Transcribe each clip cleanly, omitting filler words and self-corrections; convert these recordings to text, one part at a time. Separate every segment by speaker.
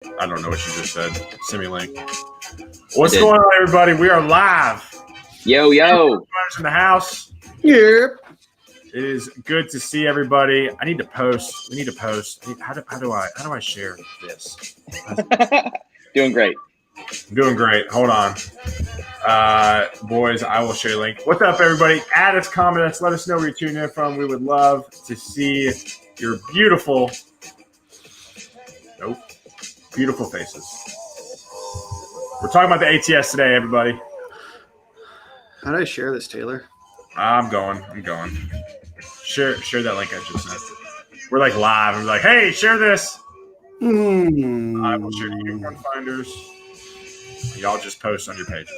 Speaker 1: I don't know what you just said. Simulink. What's going on, everybody? We are live.
Speaker 2: Yo.
Speaker 1: In the house.
Speaker 3: Yep.
Speaker 1: It is good to see everybody. I need to post. We need to post. How do I share this?
Speaker 2: Doing great.
Speaker 1: I'm doing great. Hold on. Boys, I will share the link. What's up, everybody? Add us, comment us. Let us know where you're tuning in from. We would love to see your beautiful faces. We're talking about the ATS today, everybody.
Speaker 3: How do I share this, Taylor?
Speaker 1: I'm going. Share that link I just sent. We're like live. I'm like, hey, share this. I will share to Unicorn Finders. Y'all just post on your pages.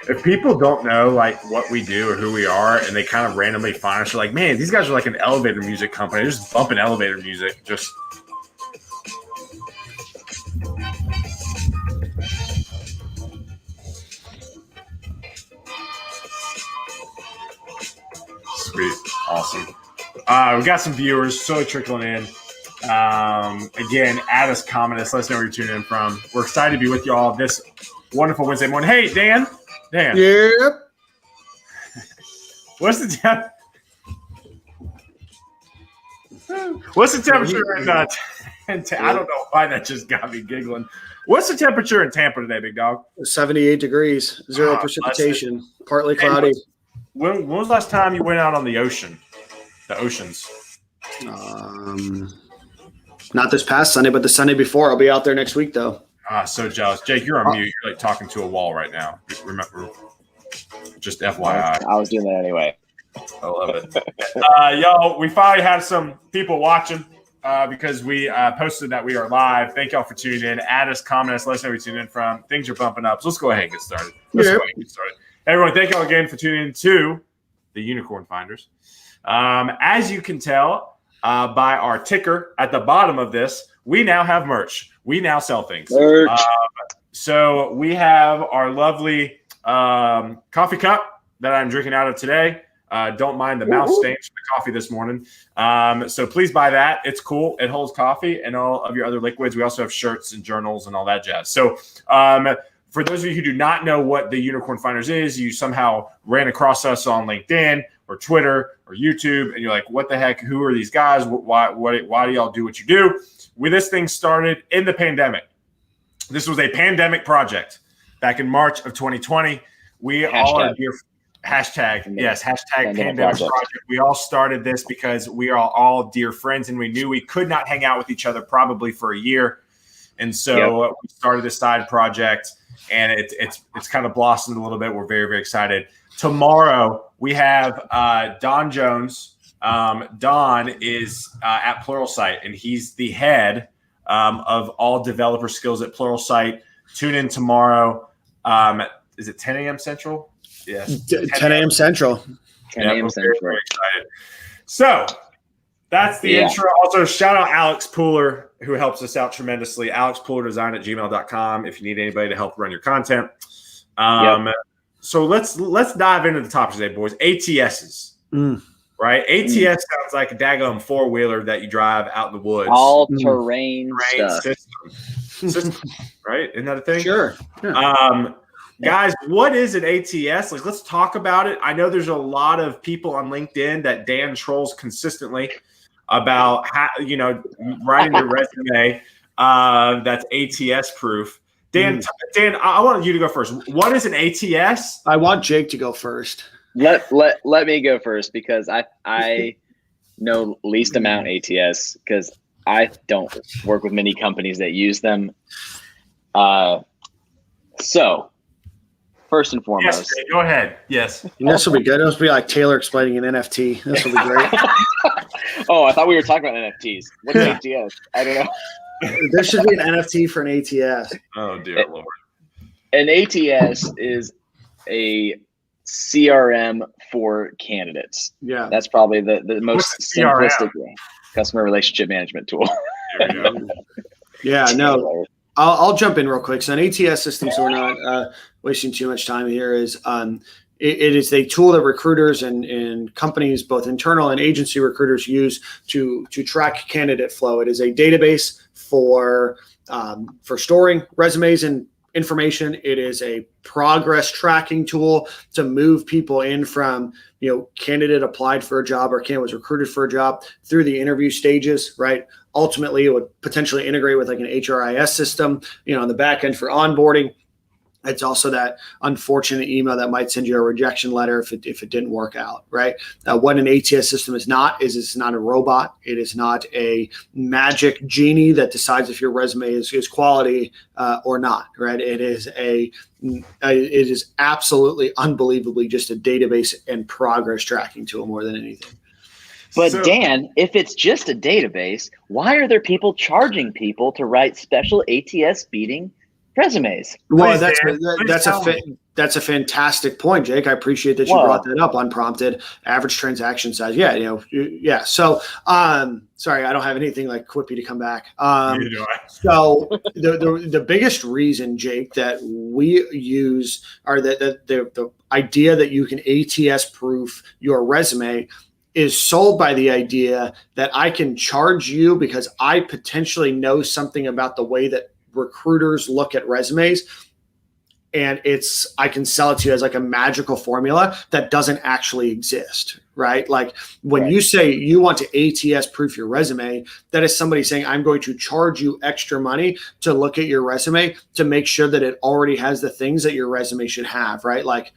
Speaker 1: If people don't know like what we do or who we are, and they kind of randomly find us, they're like, man, these guys are like an elevator music company. They're just bumping elevator music. Just sweet. Awesome. We got some viewers slowly trickling in. Again, add us, comment us, let us know where you're tuning in from. We're excited to be with you all this wonderful Wednesday morning. Hey, Dan.
Speaker 3: Yep.
Speaker 1: What's the temperature in I don't know why that just got me giggling. What's the temperature in Tampa today, big dog?
Speaker 3: 78 degrees, zero precipitation, partly cloudy.
Speaker 1: When was the last time you went out on the ocean? The oceans?
Speaker 3: Not this past Sunday, but the Sunday before. I'll be out there next week, though.
Speaker 1: So jealous. Jake, you're on mute. You're like talking to a wall right now. Remember, just FYI.
Speaker 2: I was doing that anyway.
Speaker 1: I love it. Y'all, we finally have some people watching because we posted that we are live. Thank y'all for tuning in. Add us, comment us, let us know where you're tuning in from. Things are bumping up. So let's go ahead and get started. Everyone, thank y'all again for tuning in to the Unicorn Finders. As you can tell by our ticker at the bottom of this, we now have merch. We now sell things. So we have our lovely coffee cup that I'm drinking out of today. Don't mind the mouth stains from the coffee this morning. So please buy that. It's cool. It holds coffee and all of your other liquids. We also have shirts and journals and all that jazz. So for those of you who do not know what the Unicorn Finders is, you somehow ran across us on LinkedIn or Twitter or YouTube, and you're like, what the heck? Who are these guys? Why do y'all do what you do? This thing started in the pandemic. This was a pandemic project back in March of 2020. We all are dear pandemic project. We all started this because we are all dear friends, and we knew we could not hang out with each other probably for a year. And so we started this side project, and it's kind of blossomed a little bit. We're very, very excited. Tomorrow we have Don Jones. Don is at Pluralsight, and he's the head of all developer skills at Pluralsight. Tune in tomorrow. Is it 10 a.m. Central? Yes.
Speaker 3: 10 a.m. Central.
Speaker 2: 10 a.m. Central.
Speaker 1: Very excited. So that's the intro. Also, shout out Alex Pooler, who helps us out tremendously. AlexPoolerDesign@gmail.com if you need anybody to help run your content. So let's dive into the topic today, boys. ATSs. Right? ATS sounds like a daggone four-wheeler that you drive out in the woods.
Speaker 2: All-terrain
Speaker 1: system. Right? Isn't that a thing?
Speaker 3: Sure.
Speaker 1: Yeah. Guys, what is an ATS? Like, let's talk about it. I know there's a lot of people on LinkedIn that Dan trolls consistently about how, writing your resume that's ATS proof. Dan, I want you to go first. What is an ATS?
Speaker 3: I want Jake to go first.
Speaker 2: Let me go first because I know least amount ATS because I don't work with many companies that use them. So first and foremost,
Speaker 1: yes, go ahead. Yes,
Speaker 3: this will be good. This will be like Taylor explaining an NFT. This will be great.
Speaker 2: Oh, I thought we were talking about NFTs. What's ATS? I don't know.
Speaker 3: There should be an NFT for an ATS.
Speaker 1: Oh dear Lord.
Speaker 2: An ATS is a CRM for candidates.
Speaker 3: Yeah,
Speaker 2: that's probably the most simplistic way. Customer relationship management tool.
Speaker 1: There we go.
Speaker 3: Yeah, no, I'll jump in real quick. So an ATS system, so we're not wasting too much time here, is it is a tool that recruiters and companies, both internal and agency recruiters, use to track candidate flow. It is a database for storing resumes and information. It is a progress tracking tool to move people in from, candidate applied for a job or candidate was recruited for a job through the interview stages, right? Ultimately, it would potentially integrate with like an HRIS system, on the back end for onboarding. It's also that unfortunate email that might send you a rejection letter if it didn't work out, right? What an ATS system is not is it's not a robot. It is not a magic genie that decides if your resume is quality or not, right? It is absolutely unbelievably just a database and progress tracking tool more than anything.
Speaker 2: But Dan, if it's just a database, why are there people charging people to write special ATS beating resumes?
Speaker 3: Well, that's a fantastic point, Jake. I appreciate that you brought that up. Unprompted average transaction size. Yeah, yeah. So, sorry, I don't have anything like quippy to come back. So the biggest reason, Jake, that we use are that the idea that you can ATS proof your resume is sold by the idea that I can charge you because I potentially know something about the way that recruiters look at resumes, and I can sell it to you as like a magical formula that doesn't actually exist, right? Like when you say you want to ATS proof your resume, that is somebody saying, I'm going to charge you extra money to look at your resume to make sure that it already has the things that your resume should have, right? Like,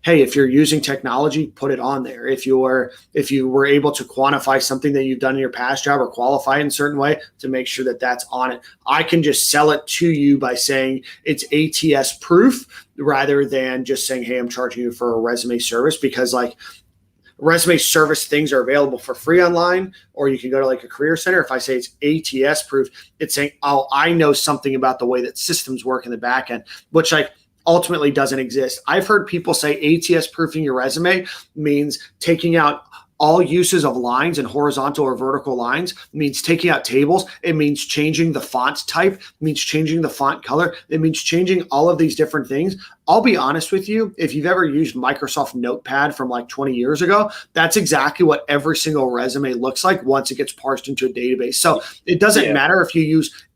Speaker 3: hey, if you're using technology, put it on there. If you were able to quantify something that you've done in your past job or qualify in a certain way to make sure that that's on it, I can just sell it to you by saying it's ATS proof rather than just saying, hey, I'm charging you for a resume service, because like resume service things are available for free online, or you can go to like a career center. If I say it's ATS proof, it's saying, oh, I know something about the way that systems work in the back end, which like ultimately doesn't exist. I've heard people say ATS proofing your resume means taking out all uses of lines and horizontal or vertical lines, it means taking out tables. It means changing the font type, it means changing the font color. It means changing all of these different things. I'll be honest with you. If you've ever used Microsoft Notepad from like 20 years ago, that's exactly what every single resume looks like once it gets parsed into a database. So it doesn't matter if you use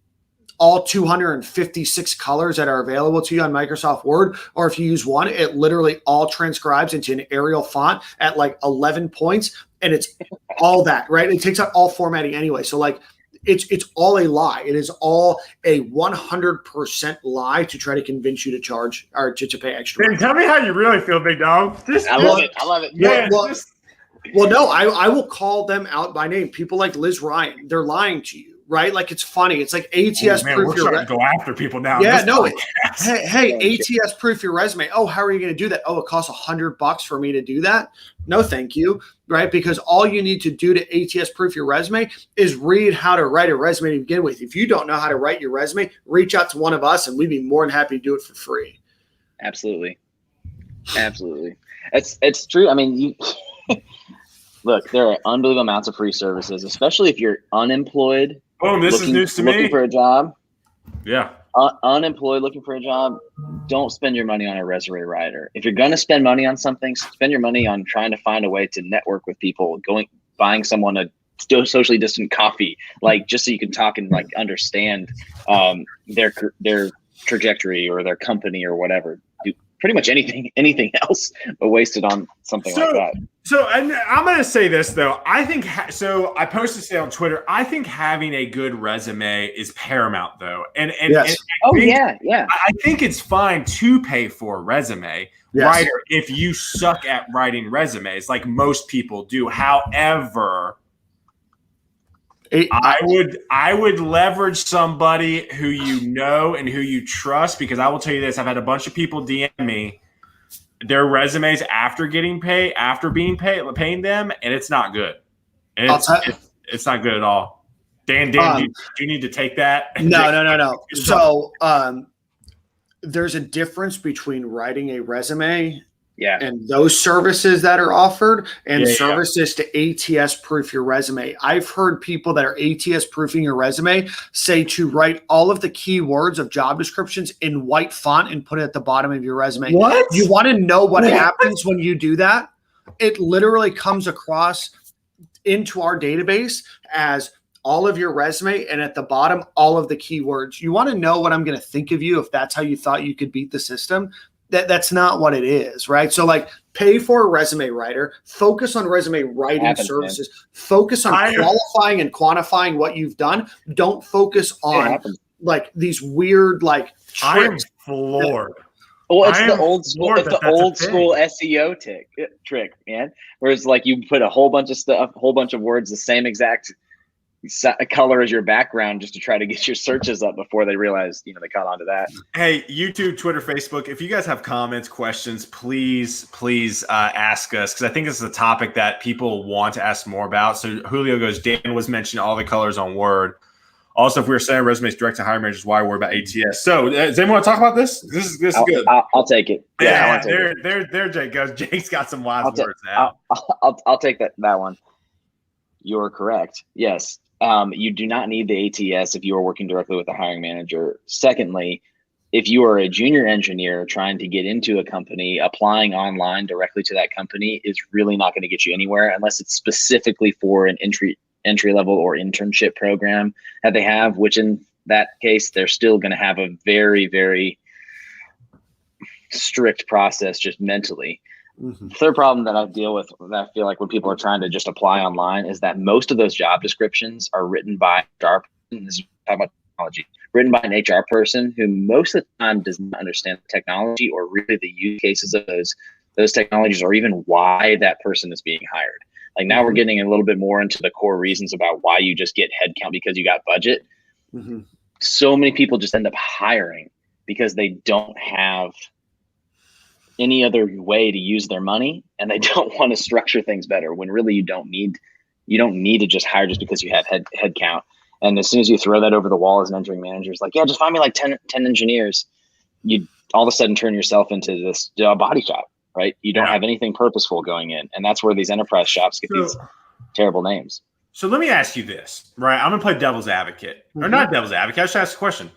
Speaker 3: all 256 colors that are available to you on Microsoft Word, or if you use one, it literally all transcribes into an Arial font at like 11 points, and it's all that, right? It takes out all formatting anyway. So like it's all a lie. It is all a 100% lie to try to convince you to charge or to pay extra.
Speaker 1: Man, tell me how you really feel, big dog.
Speaker 2: I love it.
Speaker 1: Yeah,
Speaker 3: well, no, I will call them out by name. People like Liz Ryan, they're lying to you. Right? Like it's funny. It's like ATS proof.
Speaker 1: We're starting to go after people now.
Speaker 3: Yeah, no. Hey, ATS proof your resume. Oh, how are you going to do that? Oh, it costs $100 for me to do that. No, thank you. Right? Because all you need to do to ATS proof your resume is read how to write a resume to begin with. If you don't know how to write your resume, reach out to one of us and we'd be more than happy to do it for free.
Speaker 2: Absolutely. It's true. I mean, look, there are unbelievable amounts of free services, especially if you're unemployed.
Speaker 1: Oh, this is news to me.
Speaker 2: Looking for a job.
Speaker 1: Yeah.
Speaker 2: Unemployed, looking for a job. Don't spend your money on a resume writer. If you're going to spend money on something, spend your money on trying to find a way to network with people, buying someone a socially distant coffee, like just so you can talk and like understand their trajectory or their company or whatever. Do pretty much anything else, but waste it on something like that.
Speaker 1: So, and I'm going to say this though. I think I posted this on Twitter. I think having a good resume is paramount though. And
Speaker 3: yes.
Speaker 1: I think it's fine to pay for a resume writer if you suck at writing resumes, like most people do. However, I would leverage somebody who you know and who you trust, because I will tell you this: I've had a bunch of people DM me their resumes after being paid, paying them, and it's not good. And it's not good at all. Dan, do you need to take that?
Speaker 3: No. So there's a difference between writing a resume
Speaker 2: Yeah.
Speaker 3: And those services that are offered and
Speaker 1: Yeah.
Speaker 3: services to ATS proof your resume. I've heard people that are ATS proofing your resume say to write all of the keywords of job descriptions in white font and put it at the bottom of your resume.
Speaker 1: What?
Speaker 3: You want to know what happens when you do that? It literally comes across into our database as all of your resume, and at the bottom, all of the keywords. You want to know what I'm going to think of you if that's how you thought you could beat the system? That's not what it is, right? So like pay for a resume writer, focus on resume writing services, focus on qualifying and quantifying what you've done. Don't focus on like these weird like tricks.
Speaker 1: I am floored.
Speaker 2: Well, it's the old school. It's the old school SEO trick, man. Whereas like you put a whole bunch of stuff, a whole bunch of words, the same exact color as your background, just to try to get your searches up before they realized, they caught on to that.
Speaker 1: Hey, YouTube, Twitter, Facebook, if you guys have comments, questions, please ask us, because I think this is a topic that people want to ask more about. So Julio goes, Dan was mentioning all the colors on Word. Also, if we were sending resumes direct to hiring managers, why worry about ATS? So, does anyone want to talk about this? This is good.
Speaker 2: I'll take it.
Speaker 1: Yeah, there Jake goes. Jake's got some wise words now.
Speaker 2: I'll take that one. You're correct. Yes. You do not need the ATS if you are working directly with a hiring manager. Secondly, if you are a junior engineer trying to get into a company, applying online directly to that company is really not going to get you anywhere unless it's specifically for an entry level or internship program that they have, which in that case, they're still going to have a very, very strict process just mentally. Mm-hmm. Third problem that I deal with, that I feel like when people are trying to just apply online, is that most of those job descriptions are written by HR. This is talking about technology, written by an HR person who most of the time does not understand technology or really the use cases of those technologies, or even why that person is being hired. Like now we're getting a little bit more into the core reasons about why you just get headcount because you got budget. Mm-hmm. So many people just end up hiring because they don't have any other way to use their money, and they don't want to structure things better, when really you don't need to just hire just because you have headcount. And as soon as you throw that over the wall as an engineering manager, it's like, yeah, just find me like 10 engineers. You all of a sudden turn yourself into this body shop, right? You don't have anything purposeful going in. And that's where these enterprise shops get these terrible names.
Speaker 1: So let me ask you this, right? I'm going to play devil's advocate, or not devil's advocate. I should ask a question.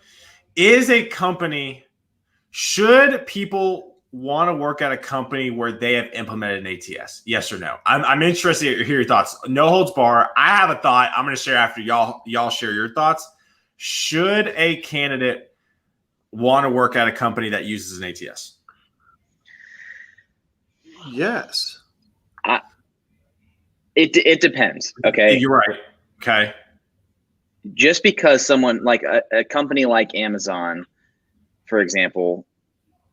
Speaker 1: Should people want to work at a company where they have implemented an ATS? Yes or no? I'm interested to hear your thoughts. No holds bar. I have a thought I'm going to share after y'all share your thoughts. Should a candidate want to work at a company that uses an ATS?
Speaker 3: Yes.
Speaker 2: It depends. Okay.
Speaker 1: You're right. Okay.
Speaker 2: Just because someone like a company like Amazon, for example,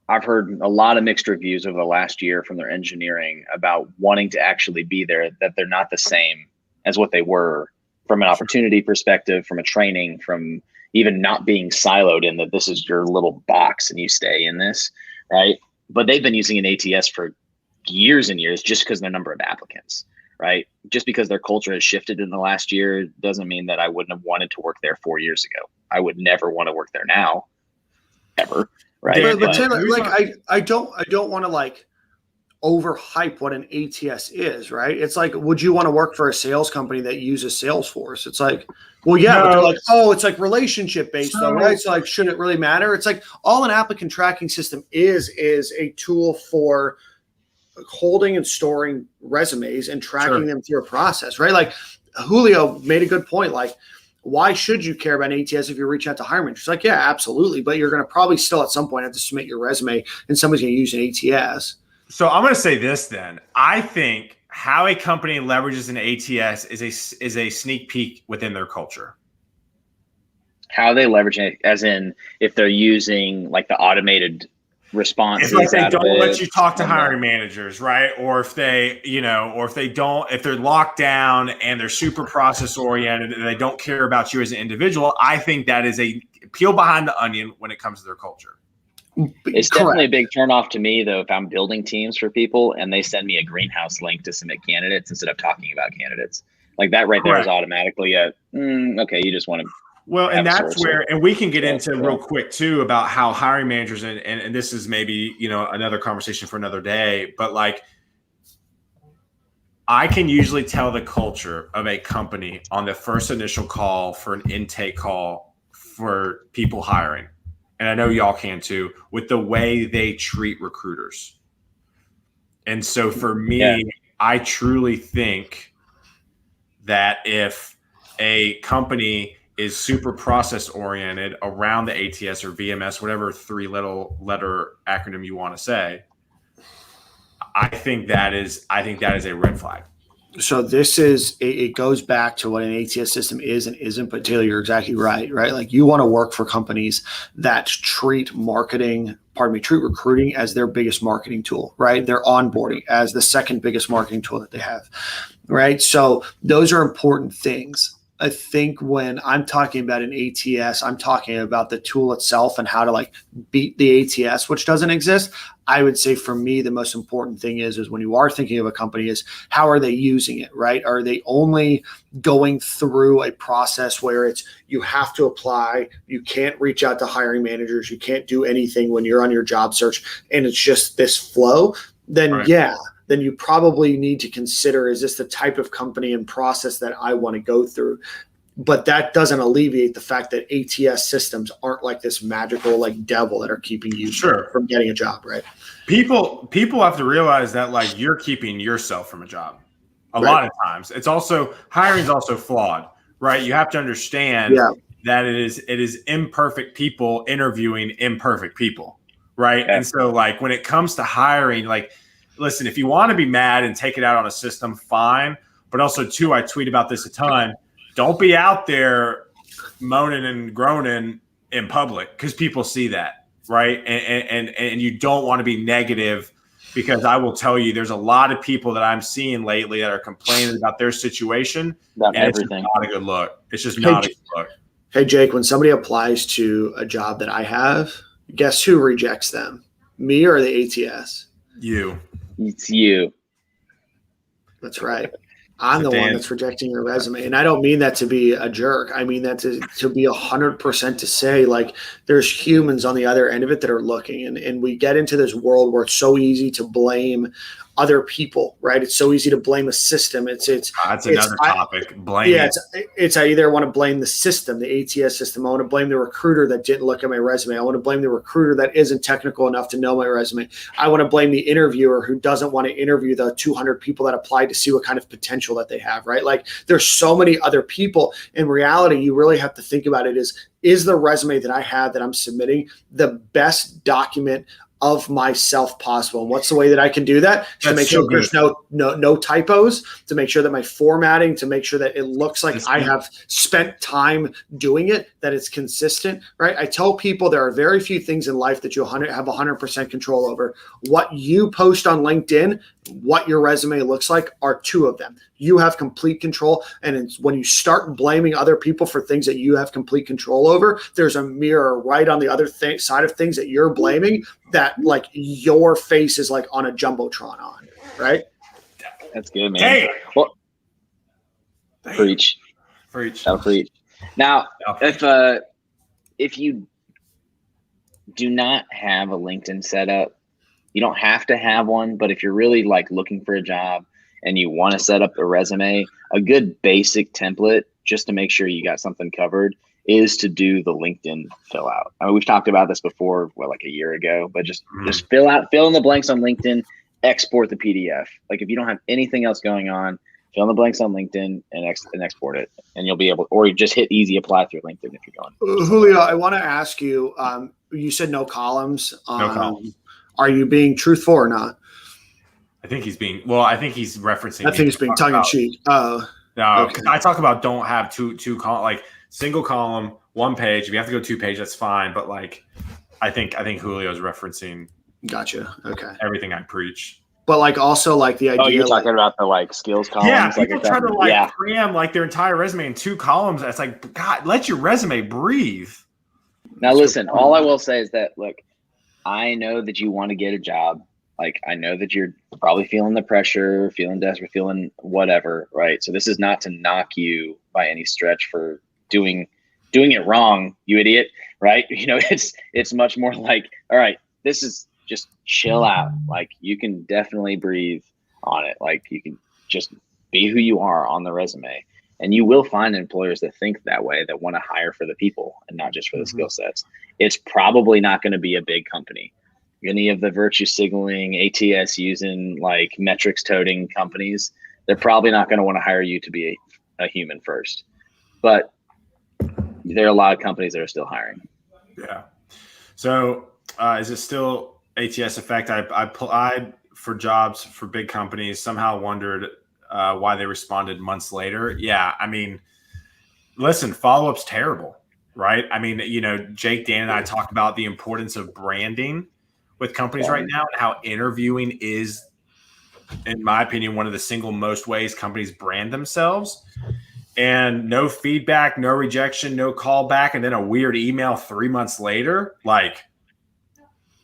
Speaker 2: I've heard a lot of mixed reviews over the last year from their engineering about wanting to actually be there, that they're not the same as what they were from an opportunity perspective, from a training, from even not being siloed in that this is your little box and you stay in this, right? But they've been using an ATS for years and years just because of the number of applicants, right? Just because their culture has shifted in the last year doesn't mean that I wouldn't have wanted to work there 4 years ago. I would never want to work there now, ever. Right.
Speaker 3: But Taylor, like I don't want to like overhype what an ATS is, right? It's like, would you want to work for a sales company that uses Salesforce? It's like, well, yeah, but they're like, oh, it's like relationship based though, right? So like, should it really matter? It's like all an applicant tracking system is a tool for holding and storing resumes and tracking them through a process, right? Like Julio made a good point. Like, why should you care about an ATS if you're reaching out to hiring managers? Like, yeah, absolutely. But you're going to probably still at some point have to submit your resume and somebody's going to use an ATS.
Speaker 1: So I'm going to say this then. I think how a company leverages an ATS is a sneak peek within their culture.
Speaker 2: How they leverage it, as in if they're using like the automated responses.
Speaker 1: It's like they don't let you talk to hiring managers, right? Or if they, if they're locked down and they're super process oriented and they don't care about you as an individual, I think that is a peel behind the onion when it comes to their culture.
Speaker 2: It's definitely a big turnoff to me, though, if I'm building teams for people and they send me a greenhouse link to submit candidates instead of talking about candidates. Like that right there is automatically okay, you just want to
Speaker 1: Well, and that's where, and we can get into
Speaker 2: Yeah.
Speaker 1: real quick too about how hiring managers, and this is maybe, another conversation for another day, but like I can usually tell the culture of a company on the first initial call for an intake call for people hiring. And I know y'all can too, with the way they treat recruiters. And so for me, I truly think that if a company is super process oriented around the ATS or VMS, whatever letter acronym you want to say, I think that is a red flag.
Speaker 3: So it goes back to what an ATS system is and isn't, but Taylor, you're exactly right? Like you want to work for companies that treat recruiting as their biggest marketing tool, right? Their onboarding as the second biggest marketing tool that they have, right? So those are important things. I think when I'm talking about an ATS, I'm talking about the tool itself and how to like beat the ATS, which doesn't exist. I would say for me, the most important thing is when you are thinking of a company is how are they using it, right? Are they only going through a process where it's you have to apply, you can't reach out to hiring managers, you can't do anything when you're on your job search and it's just this flow, then right. Then you probably need to consider, is this the type of company and process that I want to go through? But that doesn't alleviate the fact that ATS systems aren't like this magical like devil that are keeping you from getting a job, right?
Speaker 1: People have to realize that like you're keeping yourself from a job. A lot of times. It's also hiring is also flawed, right? You have to understand that it is imperfect people interviewing imperfect people, right? Yeah. And so like when it comes to hiring, like listen, if you want to be mad and take it out on a system, fine. But also, too, I tweet about this a ton. Don't be out there moaning and groaning in public because people see that, right? And you don't want to be negative because I will tell you there's a lot of people that I'm seeing lately that are complaining about their situation.
Speaker 2: About everything.
Speaker 1: It's just not a good look. It's just not a good look.
Speaker 3: Hey, Jake, when somebody applies to a job that I have, guess who rejects them? Me or the ATS?
Speaker 1: You.
Speaker 2: It's you.
Speaker 3: That's right. I'm the one that's rejecting your resume. And I don't mean that to be a jerk. I mean that to be 100% to say like there's humans on the other end of it that are looking. And we get into this world where it's so easy to blame other people, right? It's so easy to blame a system. That's another
Speaker 1: topic. Blame.
Speaker 3: Yeah, it's I either want to blame the system, the ATS system. I want to blame the recruiter that didn't look at my resume. I want to blame the recruiter that isn't technical enough to know my resume. I want to blame the interviewer who doesn't want to interview the 200 people that applied to see what kind of potential that they have, right? Like there's so many other people. In reality, you really have to think about it is the resume that I have that I'm submitting the best document of myself possible. And what's the way that I can do that? To make sure there's no typos, to make sure that my formatting, to make sure that it looks like I have spent time doing it, that it's consistent, right? I tell people there are very few things in life that you have 100% control over. What you post on LinkedIn, what your resume looks like are two of them. You have complete control. And it's when you start blaming other people for things that you have complete control over, there's a mirror right on the other side of things that you're blaming that like your face is like on a Jumbotron on, right?
Speaker 2: That's good, man. Hey. Well, preach. I'll preach. Now, if you do not have a LinkedIn setup, you don't have to have one, but if you're really like looking for a job and you want to set up a resume, a good basic template just to make sure you got something covered is to do the LinkedIn fill out. I mean, we've talked about this before, like a year ago, but just fill in the blanks on LinkedIn, export the PDF. Like if you don't have anything else going on, fill in the blanks on LinkedIn and export it, and you'll be able, or you just hit easy apply through LinkedIn if you're going.
Speaker 3: Julio, I want to ask you, you said no columns.
Speaker 1: No columns.
Speaker 3: Are you being truthful or not?
Speaker 1: I think he's referencing.
Speaker 3: I think he's being tongue in cheek.
Speaker 1: No, because I talk about don't have two column, like single column, one page. If you have to go 2 pages, that's fine. But like, I think Julio's referencing.
Speaker 3: Gotcha. Okay.
Speaker 1: Everything I preach.
Speaker 3: But like also like the idea.
Speaker 2: Oh, you're talking about the like skills columns.
Speaker 1: Yeah, people try to cram like their entire resume in 2 columns. It's like, God, let your resume breathe.
Speaker 2: Now listen, all I will say is that look, I know that you want to get a job. Like I know that you're probably feeling the pressure, feeling desperate, feeling whatever, right? So this is not to knock you by any stretch for doing doing it wrong, you idiot, right? It's much more like, all right, this is just chill out. Like, you can definitely breathe on it. Like, you can just be who you are on the resume. And you will find employers that think that way, that want to hire for the people and not just for the skill sets. It's probably not going to be a big company. Any of the virtue signaling, ATS using, like, metrics toting companies, they're probably not going to want to hire you to be a human first. But there are a lot of companies that are still hiring.
Speaker 1: Yeah. So is it still ATS effect? I applied for jobs for big companies, somehow wondered why they responded months later. Yeah. I mean, listen, follow-up's terrible, right? I mean, Jake, Dan, and I talk about the importance of branding with companies right now, and how interviewing is, in my opinion, one of the single most ways companies brand themselves. And no feedback, no rejection, no callback, and then a weird email 3 months later. Like,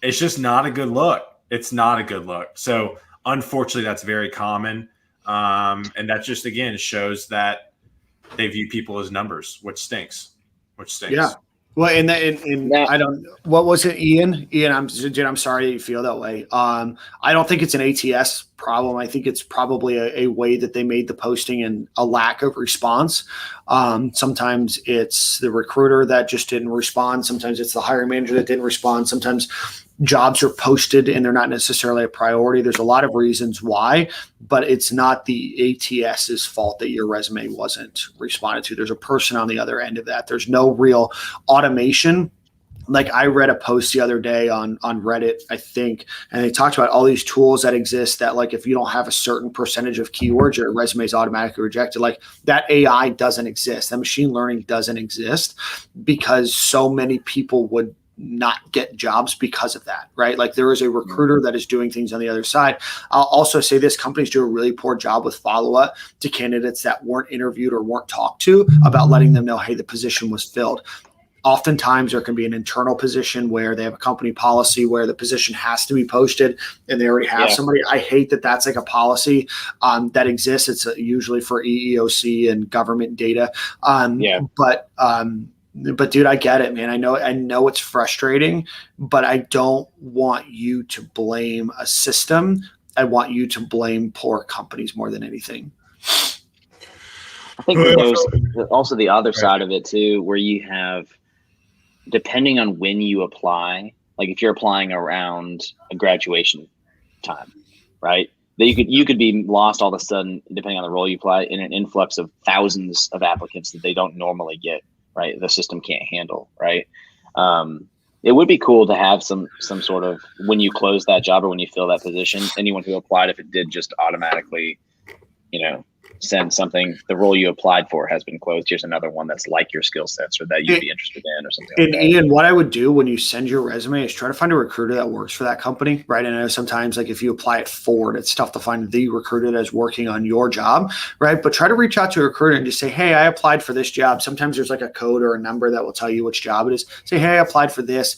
Speaker 1: it's just not a good look. It's not a good look. So unfortunately, that's very common. And that just, again, shows that they view people as numbers, which stinks.
Speaker 3: Yeah. Well, and I don't. What was it, Ian? I'm sorry that you feel that way. I don't think it's an ATS problem. I think it's probably a way that they made the posting and a lack of response. Sometimes it's the recruiter that just didn't respond. Sometimes it's the hiring manager that didn't respond. Sometimes jobs are posted and they're not necessarily a priority. There's a lot of reasons why, but it's not the ATS's fault that your resume wasn't responded to. There's a person on the other end of that. There's no real automation. Like, I read a post the other day on Reddit, I think, and they talked about all these tools that exist that, like, if you don't have a certain percentage of keywords, your resume is automatically rejected. Like, that AI doesn't exist. That machine learning doesn't exist because so many people would not get jobs because of that, right? Like, there is a recruiter that is doing things on the other side. I'll also say this: companies do a really poor job with follow-up to candidates that weren't interviewed or weren't talked to about letting them know, hey, the position was filled. Oftentimes there can be an internal position where they have a company policy where the position has to be posted and they already have somebody. I hate that that's like a policy that exists. It's usually for EEOC and government data. But dude, I get it, man. I know it's frustrating, but I don't want you to blame a system. I want you to blame poor companies more than anything.
Speaker 2: I think that there's also the other side of it too, where you have, depending on when you apply, like if you're applying around a graduation time, right? That you could be lost all of a sudden, depending on the role you apply, in an influx of thousands of applicants that they don't normally get. Right, the system can't handle. Right, it would be cool to have some sort of, when you close that job or when you fill that position, anyone who applied, if it did just automatically, send something, the role you applied for has been closed. Here's another one that's like your skill sets or that you'd be interested in or something like that.
Speaker 3: Ian, what I would do when you send your resume is try to find a recruiter that works for that company, right? And I know sometimes, like, if you apply at Ford, it's tough to find the recruiter that's working on your job, right? But try to reach out to a recruiter and just say, hey, I applied for this job. Sometimes there's like a code or a number that will tell you which job it is. Say, hey, I applied for this.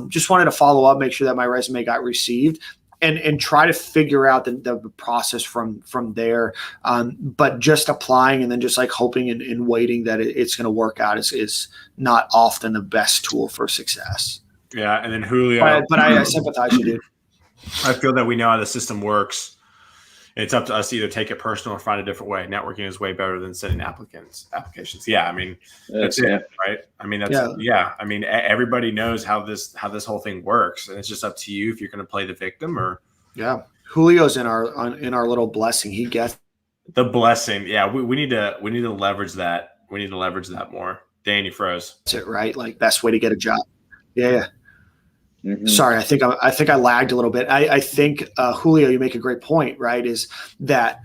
Speaker 3: Just wanted to follow up, make sure that my resume got received. And try to figure out the process from there. But just applying and then just like hoping and waiting that it's going to work out is not often the best tool for success.
Speaker 1: Yeah. And then Julio.
Speaker 3: But I sympathize with you.
Speaker 1: I feel that we know how the system works. It's up to us to either take it personal or find a different way. Networking is way better than sending applications. Yeah, I mean, that's it, right? I mean, I mean, everybody knows how this whole thing works, and it's just up to you if you're going to play the victim or.
Speaker 3: Yeah, Julio's in our little blessing. He gets
Speaker 1: the blessing. Yeah, we need to leverage that. We need to leverage that more. Dan, you froze.
Speaker 3: That's it, right? Like, best way to get a job. Yeah. Mm-hmm. Sorry, I think I lagged a little bit. I think Julio, you make a great point, right? Is that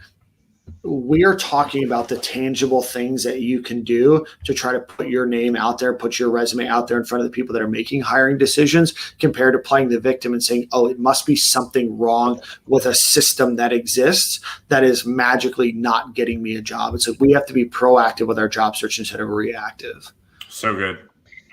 Speaker 3: we are talking about the tangible things that you can do to try to put your name out there, put your resume out there in front of the people that are making hiring decisions, compared to playing the victim and saying, oh, it must be something wrong with a system that exists that is magically not getting me a job. It's like we have to be proactive with our job search instead of reactive.
Speaker 1: So good.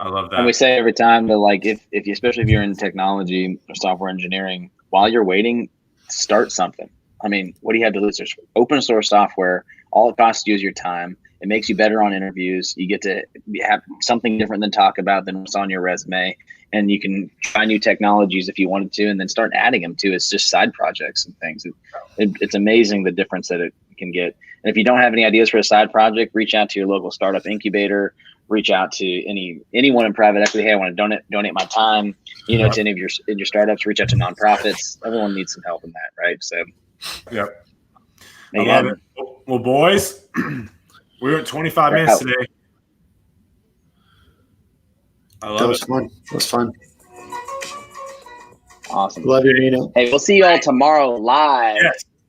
Speaker 1: I love that.
Speaker 2: And we say every time that, like, if you, especially if you're in technology or software engineering, while you're waiting, start something. I mean, what do you have to lose? There's open source software. All it costs you is your time. It makes you better on interviews. You get to have something different than talk about than what's on your resume. And you can try new technologies if you wanted to, and then start adding them to. It's just side projects and things. It's amazing the difference that it can get. And if you don't have any ideas for a side project, reach out to your local startup incubator. Reach out to anyone in private equity. Hey, I want to donate my time, to any of your startups. Reach out to nonprofits. Everyone needs some help in that, right? So,
Speaker 1: yep. I love it. Well, boys, we were at 25 minutes today. I love it.
Speaker 3: Fun. That was fun.
Speaker 2: Awesome.
Speaker 3: Love you, Nino.
Speaker 2: Hey, we'll see you all tomorrow live.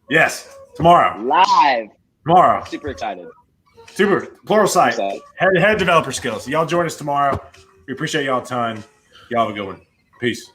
Speaker 1: Yes. Tomorrow.
Speaker 2: Live.
Speaker 1: Tomorrow.
Speaker 2: Super excited.
Speaker 1: Super. Pluralsight. Head developer skills. Y'all join us tomorrow. We appreciate y'all a ton. Y'all have a good one. Peace.